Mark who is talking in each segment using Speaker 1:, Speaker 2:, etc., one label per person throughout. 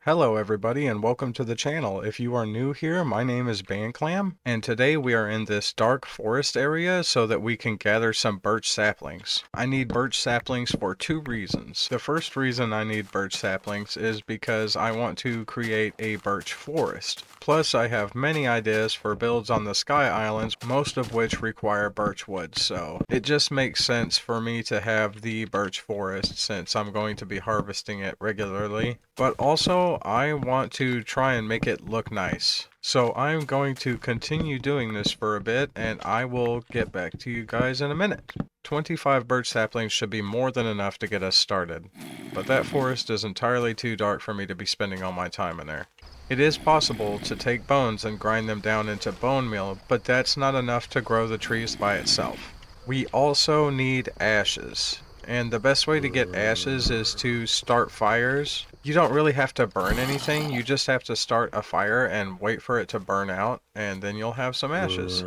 Speaker 1: Hello everybody and welcome to the channel. If you are new here, my name is Banclam, and today we are in this dark forest area so that we can gather some birch saplings. I need birch saplings for two reasons. The first reason I need birch saplings is because I want to create a birch forest. Plus I have many ideas for builds on the Sky Islands, most of which require birch wood, so it just makes sense for me to have the birch forest since I'm going to be harvesting it regularly. But also, I want to try and make it look nice. So I'm going to continue doing this for a bit, and I will get back to you guys in a minute. 25 birch saplings should be more than enough to get us started. But that forest is entirely too dark for me to be spending all my time in there. It is possible to take bones and grind them down into bone meal, but that's not enough to grow the trees by itself. We also need ashes. And the best way to get ashes is to start fires. You don't really have to burn anything, you just have to start a fire and wait for it to burn out, and then you'll have some ashes.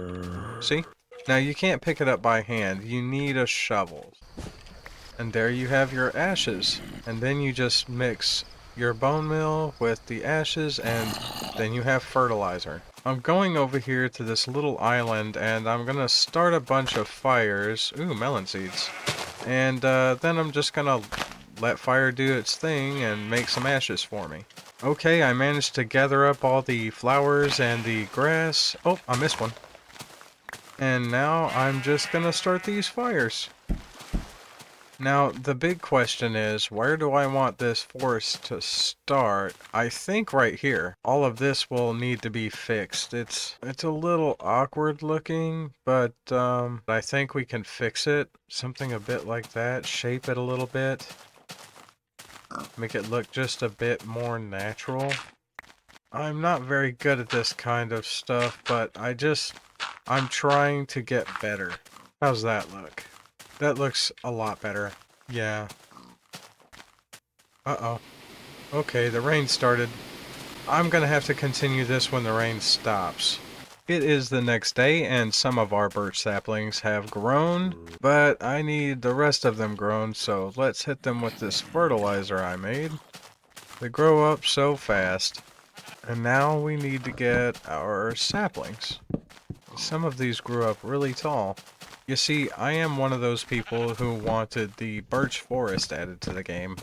Speaker 1: See? Now you can't pick it up by hand, you need a shovel. And there you have your ashes. And then you just mix your bone meal with the ashes, and then you have fertilizer. I'm going over here to this little island, and I'm gonna start a bunch of fires. Ooh, melon seeds. And then I'm just gonna let fire do its thing and make some ashes for me. Okay, I managed to gather up all the flowers and the grass. Oh, I missed one. And now I'm just gonna start these fires. Now, the big question is, where do I want this forest to start? I think right here. All of this will need to be fixed. It's a little awkward looking, but I think we can fix it. Something a bit like that. Shape it a little bit. Make it look just a bit more natural. I'm not very good at this kind of stuff, but I'm trying to get better. How's that look? That looks a lot better. Yeah. Uh-oh. Okay, the rain started. I'm gonna have to continue this when the rain stops. It is the next day, and some of our birch saplings have grown, but I need the rest of them grown, so let's hit them with this fertilizer I made. They grow up so fast. And now we need to get our saplings. Some of these grew up really tall. You see, I am one of those people who wanted the birch forest added to the game.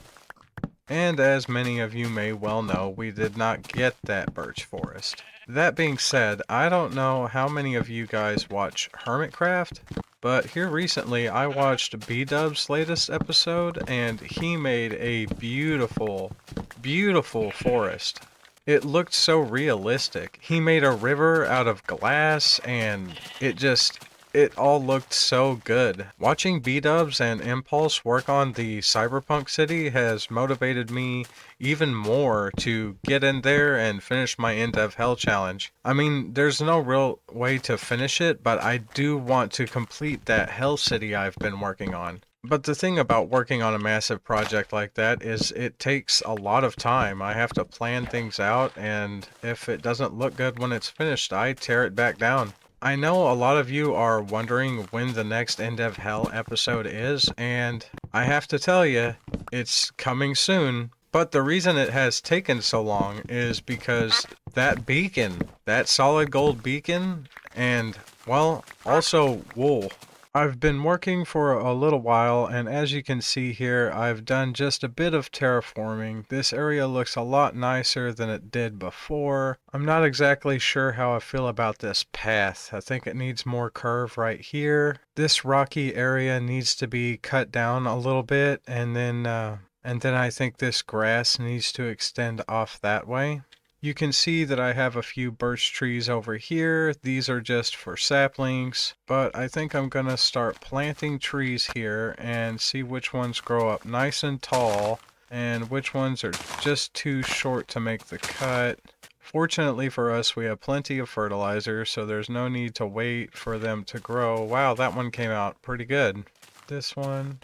Speaker 1: And as many of you may well know, we did not get that birch forest. That being said, I don't know how many of you guys watch Hermitcraft, but here recently I watched B-Dub's latest episode, and he made a beautiful, beautiful forest. It looked so realistic. He made a river out of glass, and it all looked so good. Watching B-Dubs and Impulse work on the cyberpunk city has motivated me even more to get in there and finish my Indev Hell challenge. I mean, there's no real way to finish it, but I do want to complete that Hell city I've been working on. But the thing about working on a massive project like that is it takes a lot of time. I have to plan things out, and if it doesn't look good when it's finished, I tear it back down. I know a lot of you are wondering when the next End of Hell episode is, and I have to tell you, it's coming soon. But the reason it has taken so long is because that beacon, that solid gold beacon, and, well, also wool. I've been working for a little while, and as you can see here, I've done just a bit of terraforming. This area looks a lot nicer than it did before. I'm not exactly sure how I feel about this path. I think it needs more curve right here. This rocky area needs to be cut down a little bit, and then I think this grass needs to extend off that way. You can see that I have a few birch trees over here. These are just for saplings, but I think I'm gonna start planting trees here and see which ones grow up nice and tall and which ones are just too short to make the cut. Fortunately for us, we have plenty of fertilizer, so there's no need to wait for them to grow. Wow, that one came out pretty good. This one,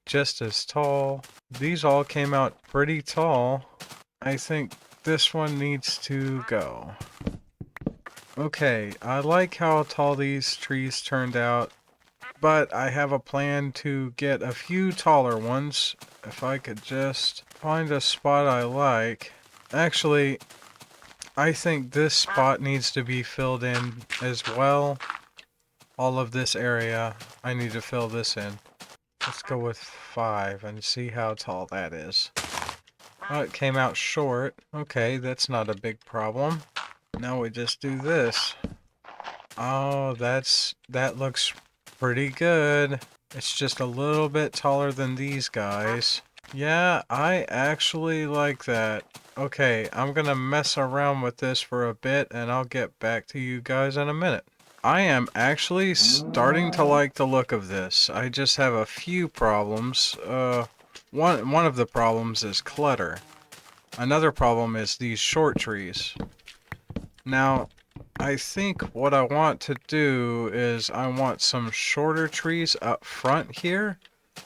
Speaker 1: just as tall. These all came out pretty tall. I think this one needs to go. Okay, I like how tall these trees turned out, but I have a plan to get a few taller ones. If I could just find a spot I like. Actually, I think this spot needs to be filled in as well. All of this area, I need to fill this in. Let's go with 5 and see how tall that is. Oh, it came out short. Okay, that's not a big problem. Now we just do this. Oh, that looks pretty good. It's just a little bit taller than these guys. Yeah, I actually like that. Okay, I'm gonna mess around with this for a bit and I'll get back to you guys in a minute. I am actually starting to like the look of this. I just have a few problems. One of the problems is clutter. Another problem is these short trees. Now, I think what I want to do is I want some shorter trees up front here.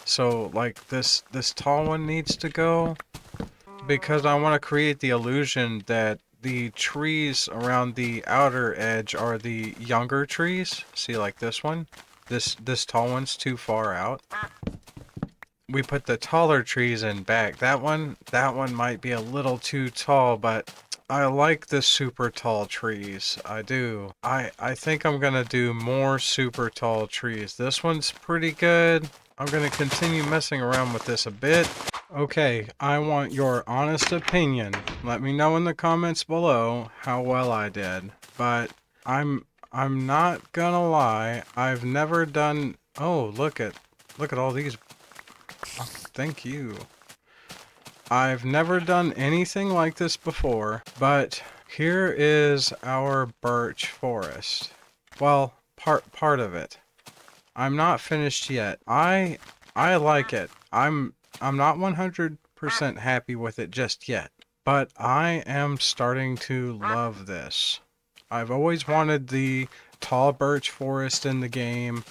Speaker 1: So like this tall one needs to go because I want to create the illusion that the trees around the outer edge are the younger trees. See, like this one? This tall one's too far out. We put the taller trees in back. That one might be a little too tall, but I like the super tall trees. I do. I think I'm gonna do more super tall trees. This one's pretty good. I'm gonna continue messing around with this a bit. Okay, I want your honest opinion. Let me know in the comments below how well I did. But I'm not gonna lie. I've never done. Oh, look at all these. Oh, thank you. I've never done anything like this before, but here is our birch forest. Well, part of it. I'm not finished yet. I like it. I'm not 100% happy with it just yet, but I am starting to love this. I've always wanted the tall birch forest in the game,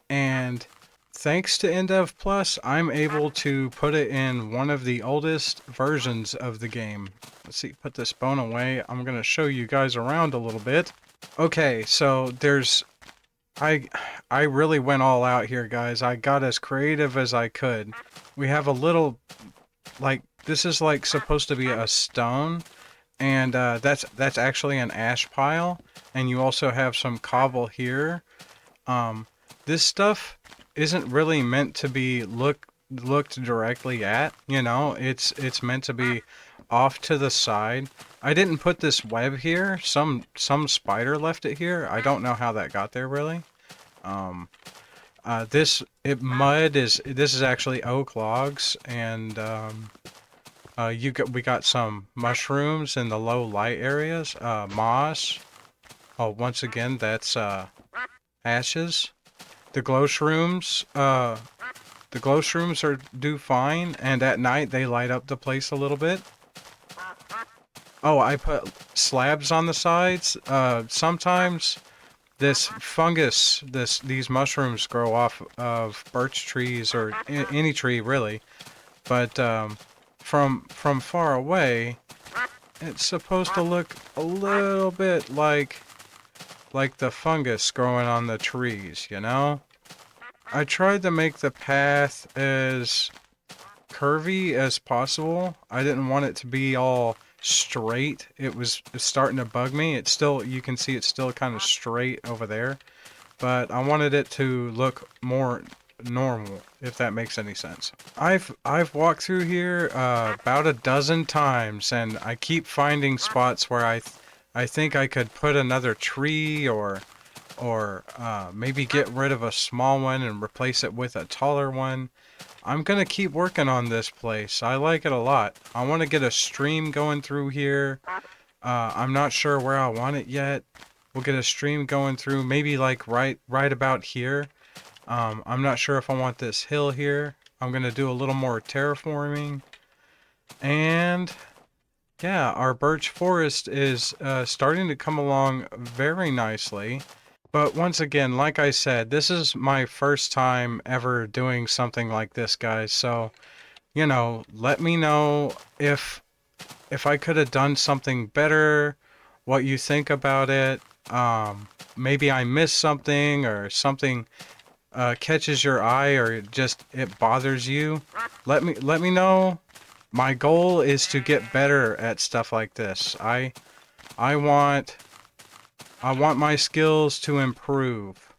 Speaker 1: and thanks to Indev Plus, I'm able to put it in one of the oldest versions of the game. Let's see, put this bone away. I'm going to show you guys around a little bit. Okay, so there's... I really went all out here, guys. I got as creative as I could. We have a little... Like, this is like supposed to be a stone, and that's actually an ash pile. And you also have some cobble here. This stuff isn't really meant to be looked directly at, you know. It's meant to be off to the side. I didn't put this web here. Some spider left it here. I don't know how that got there really. This is actually oak logs, and we got some mushrooms in the low light areas. Moss. Oh, once again, that's ashes. The glow shrooms do fine, and at night they light up the place a little bit. Oh, I put slabs on the sides. Sometimes this fungus, these mushrooms grow off of birch trees or any tree really, but from far away, it's supposed to look a little bit like the fungus growing on the trees, you know? I tried to make the path as curvy as possible. I didn't want it to be all straight. It's starting to bug me. It's still, you can see it's still kind of straight over there, but I wanted it to look more normal, if that makes any sense. I've walked through here about a dozen times, and I keep finding spots where I think I could put another tree or maybe get rid of a small one and replace it with a taller one. I'm gonna keep working on this place. I like it a lot. I want to get a stream going through here. I'm not sure where I want it yet. We'll get a stream going through, maybe like right about here. I'm not sure if I want this hill here. I'm gonna do a little more terraforming. And yeah, our birch forest is starting to come along very nicely. But once again, like I said, this is my first time ever doing something like this, guys. So, you know, let me know if I could have done something better, what you think about it. Maybe I missed something, or something catches your eye, or just it bothers you. Let me know. My goal is to get better at stuff like this. I want my skills to improve.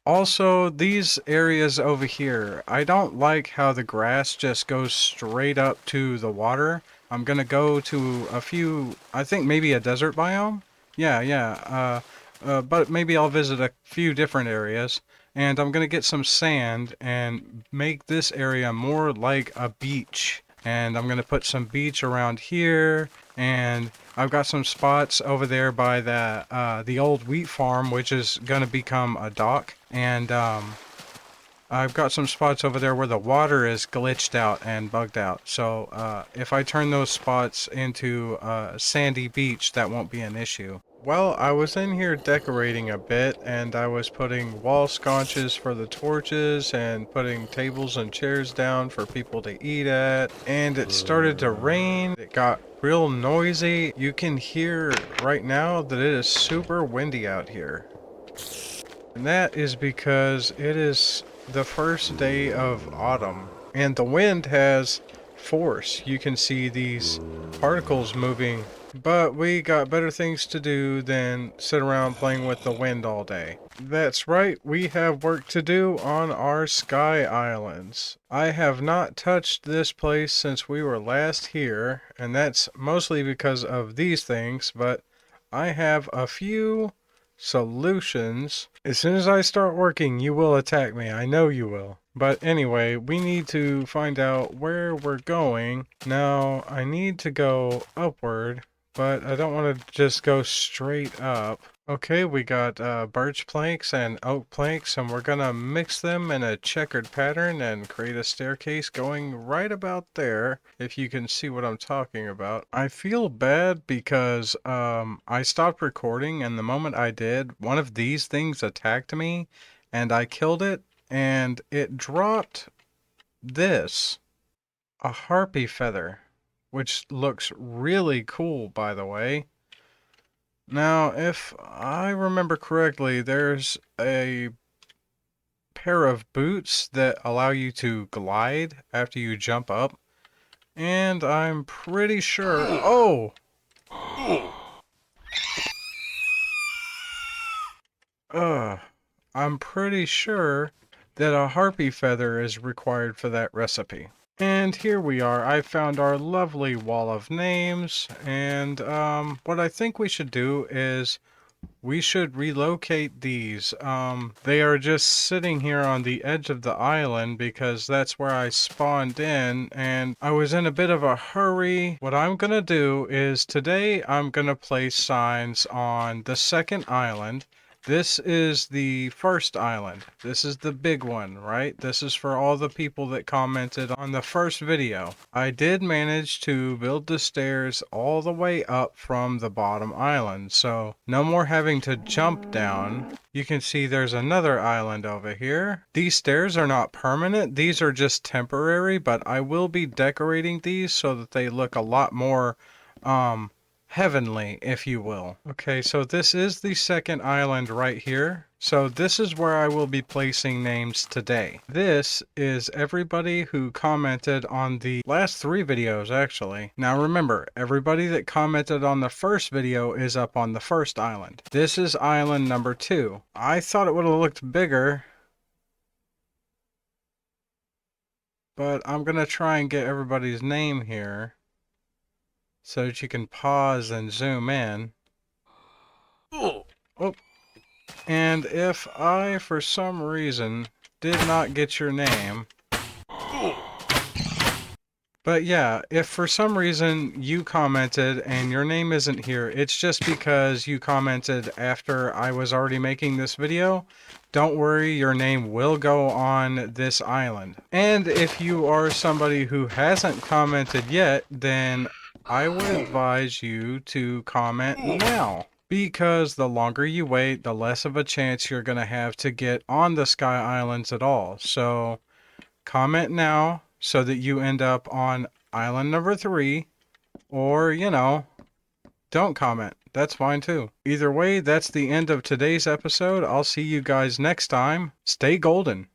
Speaker 1: Also, these areas over here, I don't like how the grass just goes straight up to the water. I'm gonna go to a few, I think maybe a desert biome? Yeah. But maybe I'll visit a few different areas. And I'm gonna get some sand and make this area more like a beach. And I'm gonna put some beach around here, and I've got some spots over there by the old wheat farm, which is gonna become a dock, and I've got some spots over there where the water is glitched out and bugged out. So if I turn those spots into a sandy beach, that won't be an issue. Well, I was in here decorating a bit, and I was putting wall sconces for the torches and putting tables and chairs down for people to eat at. And it started to rain. It got real noisy. You can hear right now that it is super windy out here. And that is because it is the first day of autumn, and the wind has force. You can see these particles moving, but we got better things to do than sit around playing with the wind all day. That's right, we have work to do on our sky islands. I have not touched this place since we were last here, and that's mostly because of these things, but I have a few solutions. As soon as I start working, you will attack me. I know you will. But anyway, we need to find out where we're going. Now, I need to go upward, but I don't want to just go straight up. Okay, we got birch planks and oak planks, and we're gonna mix them in a checkered pattern and create a staircase going right about there, if you can see what I'm talking about. I feel bad because I stopped recording, and the moment I did, one of these things attacked me, and I killed it, and it dropped this, a harpy feather, which looks really cool, by the way. Now, if I remember correctly, there's a pair of boots that allow you to glide after you jump up. And I'm pretty sure... Oh! I'm pretty sure that a harpy feather is required for that recipe. And here we are. I found our lovely wall of names, and what I think we should do is we should relocate these. They are just sitting here on the edge of the island because that's where I spawned in, and I was in a bit of a hurry. What I'm gonna do is today I'm gonna place signs on the second island. This is the first island. This is the big one, right? This is for all the people that commented on the first video. I did manage to build the stairs all the way up from the bottom island, so no more having to jump down. You can see there's another island over here. These stairs are not permanent. These are just temporary, but I will be decorating these so that they look a lot more, heavenly, if you will. Okay, so this is the second island right here. So this is where I will be placing names today. This is everybody who commented on the last 3 videos, actually. Now remember, everybody that commented on the first video is up on the first island. This is island number 2. I thought it would have looked bigger, but I'm gonna try and get everybody's name here so that you can pause and zoom in. Oh. And if I, for some reason, did not get your name... But yeah, if for some reason you commented and your name isn't here, it's just because you commented after I was already making this video. Don't worry, your name will go on this island. And if you are somebody who hasn't commented yet, then I would advise you to comment now. Because the longer you wait, the less of a chance you're going to have to get on the Sky Islands at all. So comment now so that you end up on island number 3. Or, you know, don't comment. That's fine too. Either way, that's the end of today's episode. I'll see you guys next time. Stay golden.